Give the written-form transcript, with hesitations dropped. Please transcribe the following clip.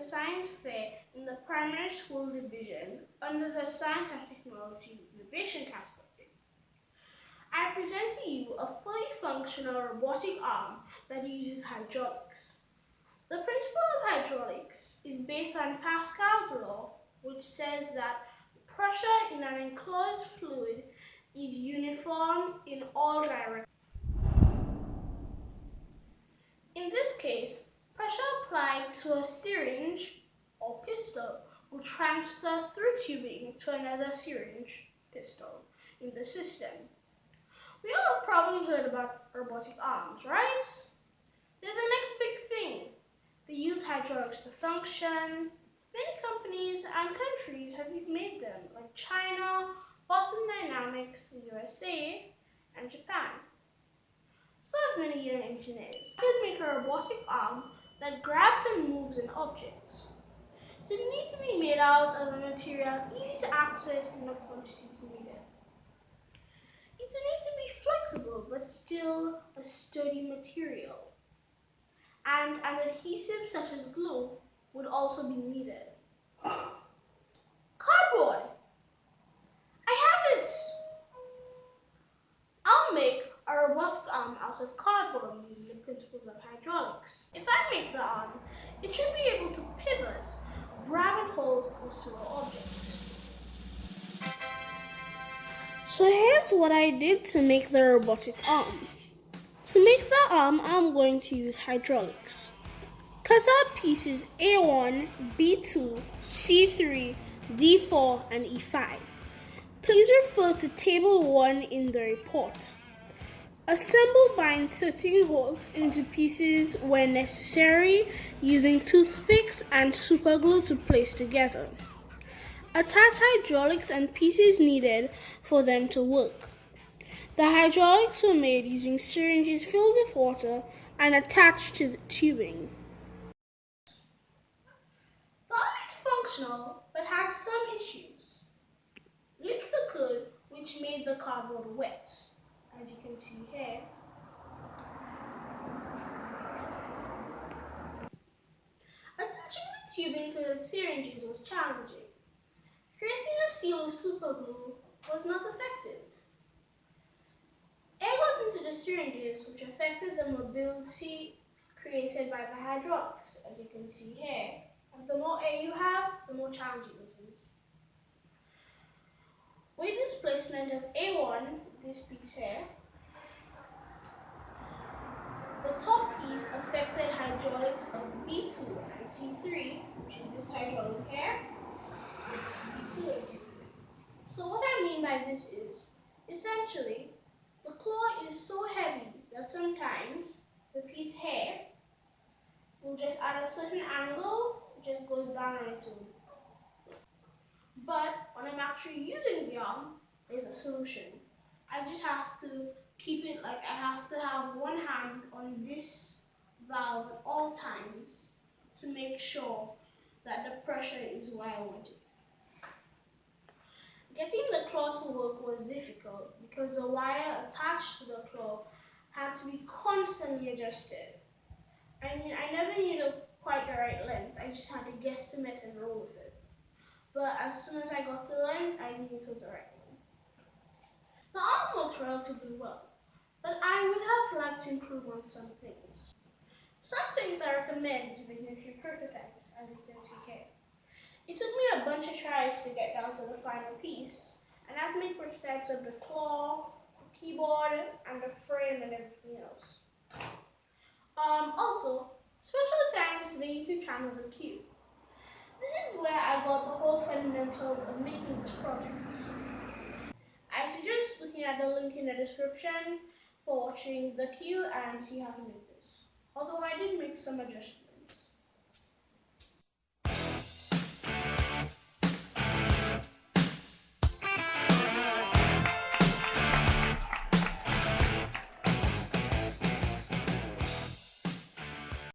science fair in the primary school division under the Science and Technology Innovation category. I present to you a fully functional robotic arm that uses hydraulics. The principle of hydraulics is based on Pascal's law, which says that pressure in an enclosed fluid is uniform in all directions. In this case, pressure applied to a syringe or pistol will transfer through tubing to another syringe pistol in the system. We all have probably heard about robotic arms, right? They're the next big thing. They use hydraulics to function. Many companies and countries have made them, like China, Boston Dynamics, the USA, and Japan. So have many young engineers. They could make a robotic arm that grabs and moves an object. So it needs to be made out of a material easy to access in the quantities needed. It needs to be flexible but still a sturdy material. And an adhesive such as glue would also be needed. Cardboard! I have it! I'll make a robotic arm out of cardboard using the principles of hydraulics. If I make the arm, it should be able to pivot, grab and hold small objects. So here's what I did to make the robotic arm. To make the arm, I'm going to use hydraulics. Cut out pieces A1, B2, C3, D4, and E5. Please refer to Table 1 in the report. Assemble by inserting holes into pieces where necessary using toothpicks and superglue to place together. Attach hydraulics and pieces needed for them to work. The hydraulics were made using syringes filled with water and attached to the tubing. The arm is functional but had some issues. Leaks occurred which made the cardboard wet, as you can see here. Attaching the tubing to the syringes was challenging. Creating a seal with superglue was not effective. Air got into the syringes, which affected the mobility created by the hydraulics, as you can see here. And the more air you have, the more challenging it is. With displacement of A1, this piece here, the top piece affected hydraulics of B2 and C3, which is this hydraulic here, B2 and C3. So what I mean by this is, essentially, the claw is so heavy that sometimes the piece here will just at a certain angle, it just goes down on its own. But when I'm actually using the arm, there's a solution. I just have to keep it like I have to have one hand on this valve at all times to make sure that the pressure is where I want it. Getting the claw to work was difficult because the wire attached to the claw had to be constantly adjusted. I mean, I never knew quite the right length. I just had to guesstimate and roll with it. But as soon as I got the length, I knew it was the right one. The arm worked relatively well, but I would have liked to improve on some things. Some things I recommend to make your prototypes, as you can see here. It took me a bunch of tries to get down to the final piece, and I have to make prototypes of the claw, the keyboard, and the frame and everything else. Also, special thanks to the YouTube channel The Cube. This is where I got the whole fundamentals of making this project. I suggest looking at the link in the description for watching The Cube and see how to make this. Although I did make some adjustments.